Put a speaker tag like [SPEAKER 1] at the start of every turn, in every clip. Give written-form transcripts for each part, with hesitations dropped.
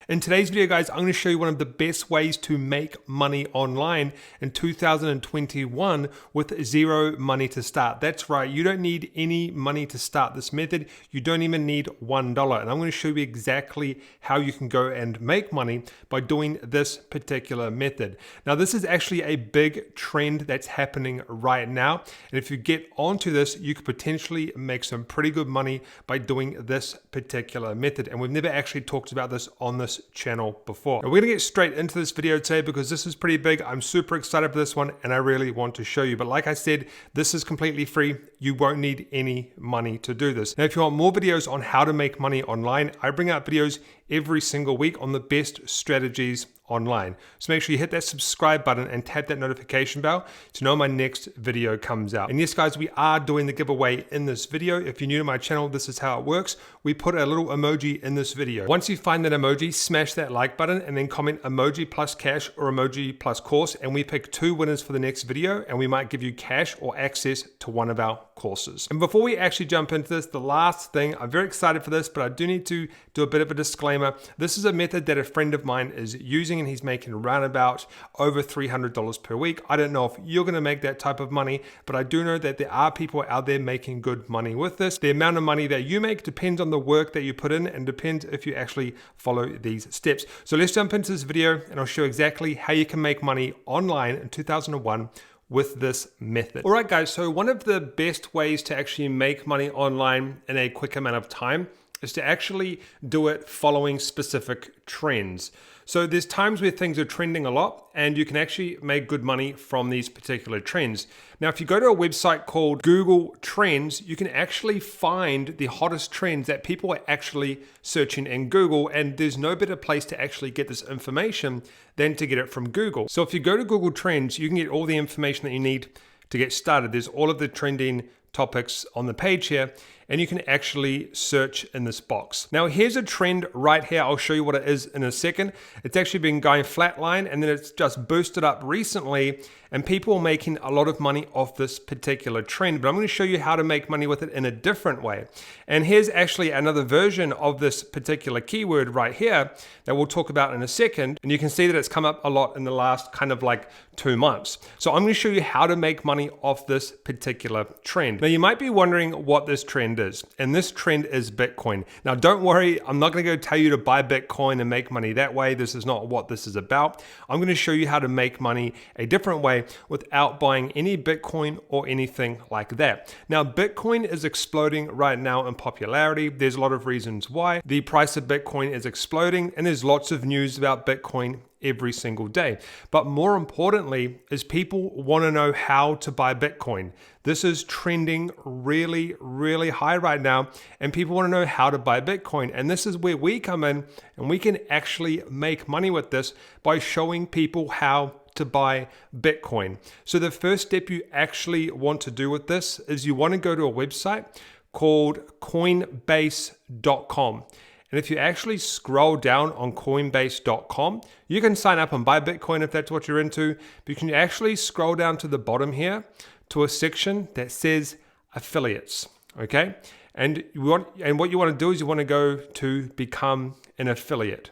[SPEAKER 1] In today's video, guys, I'm going to show you one of the best ways to make money online in 2021 with zero money to start. That's right, you don't need any money to start this method. You don't even need $1. And I'm going to show you exactly how you can go and make money by doing this particular method. Now, this is actually a big trend that's happening right now. And if you get onto this, you could potentially make some pretty good money by doing this particular method. And we've never actually talked about this on this channel before. Now, we're gonna get straight into this video today because this is pretty big. I'm super excited for this one and I really want to show you. But like I said, this is completely free. You won't need any money to do this. Now, if you want more videos on how to make money online, I bring out videos every single week on the best strategies online. So make sure you hit that subscribe button and tap that notification bell to know my next video comes out. And yes, guys, we are doing the giveaway in this video. If you're new to my channel, this is how it works. We put a little emoji in this video. Once you find that emoji, smash that like button and then comment emoji plus cash or emoji plus course. And we pick 2 winners for the next video and we might give you cash or access to one of our courses. And before we actually jump into this, the last thing, I'm very excited for this, but I do need to do a bit of a disclaimer. This is a method that a friend of mine is using and he's making around about over $300 per week. I don't know if you're going to make that type of money, but I do know that there are people out there making good money with this. The amount of money that you make depends on the work that you put in and depends if you actually follow these steps. So let's jump into this video and I'll show exactly how you can make money online in 2001 with this method. All right, guys, so one of the best ways to actually make money online in a quick amount of time is to actually do it following specific trends. So there's times where things are trending a lot and you can actually make good money from these particular trends. Now, if you go to a website called Google Trends, you can actually find the hottest trends that people are actually searching in Google, and there's no better place to actually get this information than to get it from Google. So if you go to Google Trends, you can get all the information that you need to get started. There's all of the trending topics on the page here, and you can actually search in this box. Now, here's a trend right here. I'll show you what it is in a second. It's actually been going flatline and then it's just boosted up recently, and people are making a lot of money off this particular trend, but I'm going to show you how to make money with it in a different way. And here's actually another version of this particular keyword right here that we'll talk about in a second. And you can see that it's come up a lot in the last kind of like 2 months. So I'm going to show you how to make money off this particular trend. Now, you might be wondering what this trend is, and this trend is Bitcoin. Now, don't worry, I'm not going to go tell you to buy Bitcoin and make money that way. This is not what this is about. I'm going to show you how to make money a different way without buying any Bitcoin or anything like that. Now, Bitcoin is exploding right now in popularity. There's a lot of reasons why. The price of Bitcoin is exploding, and there's lots of news about Bitcoin every single day. But more importantly is people want to know how to buy Bitcoin. This is trending really, really high right now, and people want to know how to buy Bitcoin. And this is where we come in, and we can actually make money with this by showing people how to buy Bitcoin. So the first step you actually want to do with this is you want to go to a website called Coinbase.com. And if you actually scroll down on Coinbase.com, you can sign up and buy Bitcoin if that's what you're into. But you can actually scroll down to the bottom here to a section that says affiliates, okay? And what you want to do is you want to go to become an affiliate.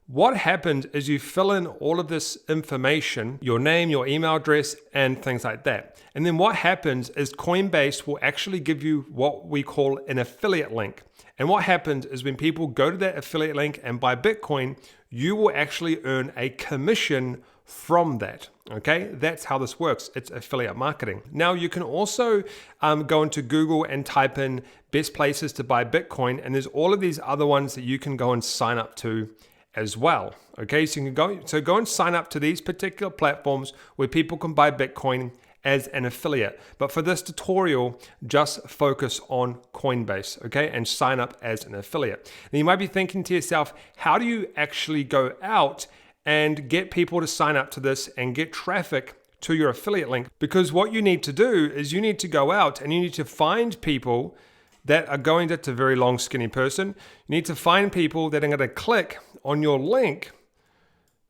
[SPEAKER 1] What happens is you fill in all of this information, your name, your email address, and things like that. And then what happens is Coinbase will actually give you what we call an affiliate link. And what happens is when people go to that affiliate link and buy Bitcoin, you will actually earn a commission from that. Okay, that's how this works. It's affiliate marketing. Now, you can also go into Google and type in best places to buy Bitcoin, and there's all of these other ones that you can go and sign up to as well. Okay, so you can go and sign up to these particular platforms where people can buy Bitcoin as an affiliate. But for this tutorial, just focus on Coinbase, okay, and sign up as an affiliate. Now, you might be thinking to yourself, how do you actually go out and get people to sign up to this and get traffic to your affiliate link? Because what you need to do is you need to go out and you need to find people that are going to, that's a very long skinny person. You need to find people that are going to click on your link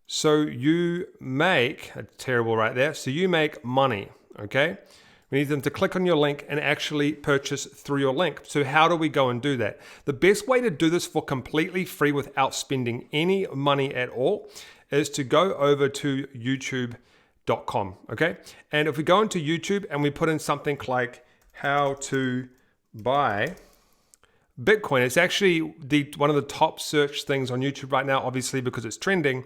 [SPEAKER 1] so you make, that's terrible right there, so you make money, okay? We need them to click on your link and actually purchase through your link. So how do we go and do that? The best way to do this for completely free without spending any money at all is to go over to youtube.com, okay? And if we go into YouTube and we put in something like how to buy Bitcoin, it's actually one of the top search things on YouTube right now, obviously because it's trending.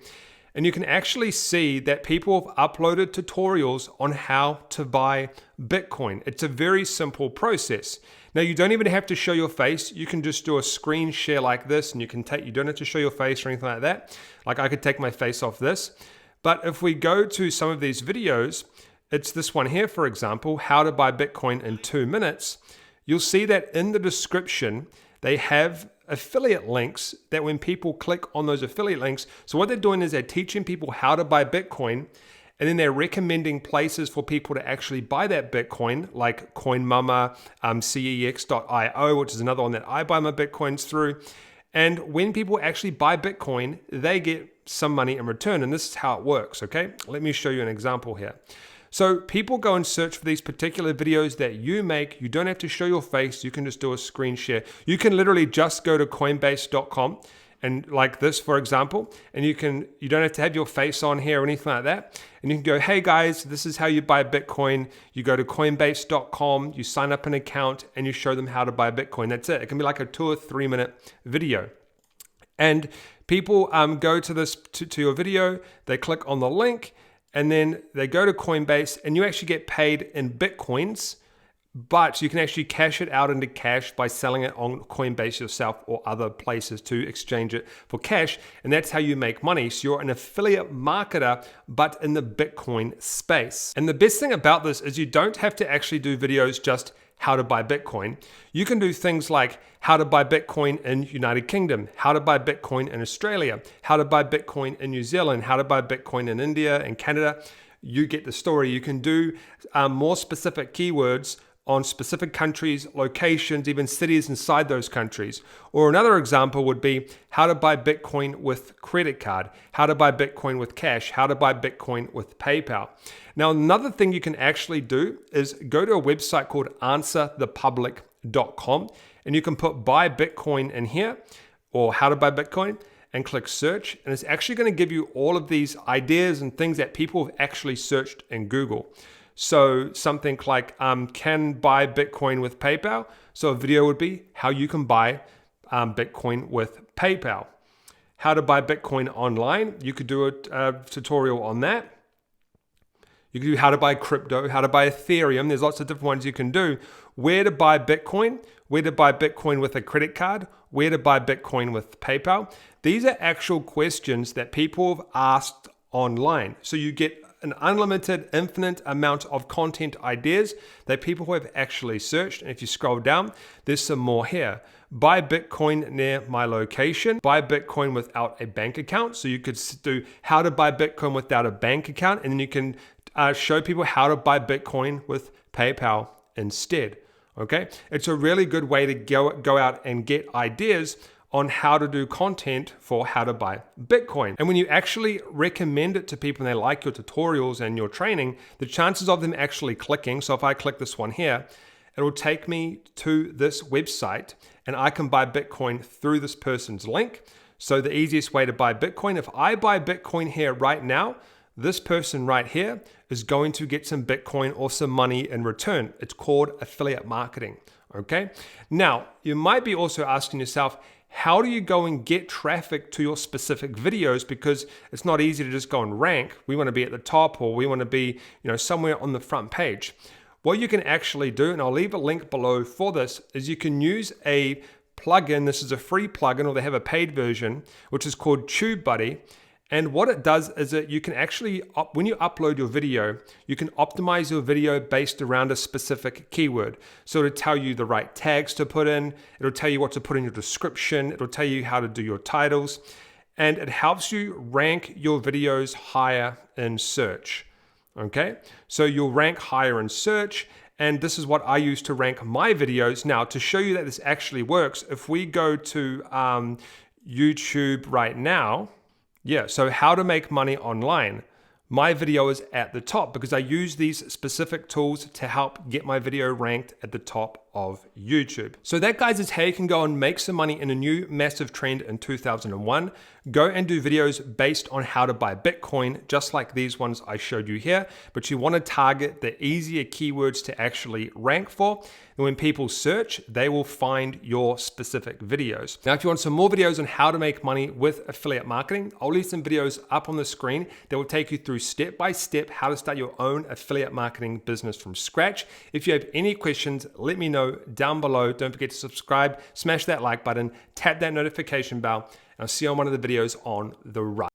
[SPEAKER 1] And you can actually see that people have uploaded tutorials on how to buy Bitcoin. It's a very simple process. Now, you don't even have to show your face. You can just do a screen share like this, and you don't have to show your face or anything like that. Like I could take my face off this. But if we go to some of these videos, it's this one here, for example, how to buy Bitcoin in 2 minutes. You'll see that in the description, they have affiliate links that when people click on those affiliate links, so what they're doing is they're teaching people how to buy Bitcoin, and then they're recommending places for people to actually buy that Bitcoin, like CoinMama, cex.io, which is another one that I buy my Bitcoins through. And when people actually buy Bitcoin, they get some money in return, and this is how it works, okay? Let me show you an example here. So people go and search for these particular videos that you make. You don't have to show your face. You can just do a screen share. You can literally just go to coinbase.com and like this, for example, and you don't have to have your face on here or anything like that. And you can go, hey guys, this is how you buy Bitcoin. You go to coinbase.com, you sign up an account, and you show them how to buy Bitcoin. That's it. It can be like a 2 or 3 minute video. And people go to your video, they click on the link, and then they go to Coinbase, and you actually get paid in Bitcoins, but you can actually cash it out into cash by selling it on Coinbase yourself or other places to exchange it for cash. And that's how you make money. So you're an affiliate marketer, but in the Bitcoin space. And the best thing about this is you don't have to actually do videos just how to buy Bitcoin. You can do things like how to buy Bitcoin in United Kingdom, how to buy Bitcoin in Australia, how to buy Bitcoin in New Zealand, how to buy Bitcoin in India and Canada. You get the story. You can do more specific keywords on specific countries, locations, even cities inside those countries. Or another example would be how to buy Bitcoin with credit card, how to buy Bitcoin with cash, how to buy Bitcoin with PayPal. Now, another thing you can actually do is go to a website called answerthepublic.com, and you can put buy Bitcoin in here or how to buy Bitcoin and click search. And it's actually going to give you all of these ideas and things that people have actually searched in Google. So something like can buy Bitcoin with PayPal. So a video would be how you can buy Bitcoin with PayPal. How to buy Bitcoin online. You could do a tutorial on that. You can do how to buy crypto, how to buy Ethereum. There's lots of different ones you can do. Where to buy Bitcoin, where to buy Bitcoin with a credit card, where to buy Bitcoin with PayPal. These are actual questions that people have asked online. So you get an unlimited, infinite amount of content ideas that people have actually searched. And if you scroll down, there's some more here. Buy Bitcoin near my location. Buy Bitcoin without a bank account. So you could do how to buy Bitcoin without a bank account, and then you can show people how to buy Bitcoin with PayPal instead. Okay, it's a really good way to go out and get ideas on how to do content for how to buy Bitcoin. And when you actually recommend it to people and they like your tutorials and your training, the chances of them actually clicking, so if I click this one here, it will take me to this website and I can buy Bitcoin through this person's link. So the easiest way to buy Bitcoin, if I buy Bitcoin here right now, this person right here is going to get some Bitcoin or some money in return. It's called affiliate marketing, okay? Now, you might be also asking yourself, how do you go and get traffic to your specific videos? Because it's not easy to just go and rank. We want to be at the top, or we want to be, somewhere on the front page. What you can actually do, and I'll leave a link below for this, is you can use a plugin. This is a free plugin, or they have a paid version, which is called TubeBuddy. And what it does is that you can actually, when you upload your video, you can optimize your video based around a specific keyword. So it'll tell you the right tags to put in. It'll tell you what to put in your description. It'll tell you how to do your titles. And it helps you rank your videos higher in search. Okay? So you'll rank higher in search. And this is what I use to rank my videos. Now, to show you that this actually works, if we go to YouTube right now, so how to make money online. my video is at the top because I use these specific tools to help get my video ranked at the top of YouTube. So that, guys, is how you can go and make some money in a new massive trend in 2001. Go and do videos based on how to buy Bitcoin, just like these ones I showed you here, but you want to target the easier keywords to actually rank for. And when people search, they will find your specific videos. Now, if you want some more videos on how to make money with affiliate marketing, I'll leave some videos up on the screen that will take you through step by step how to start your own affiliate marketing business from scratch. If you have any questions, let me know down below. Don't forget to subscribe, smash that like button, tap that notification bell, and I'll see you on one of the videos on the right.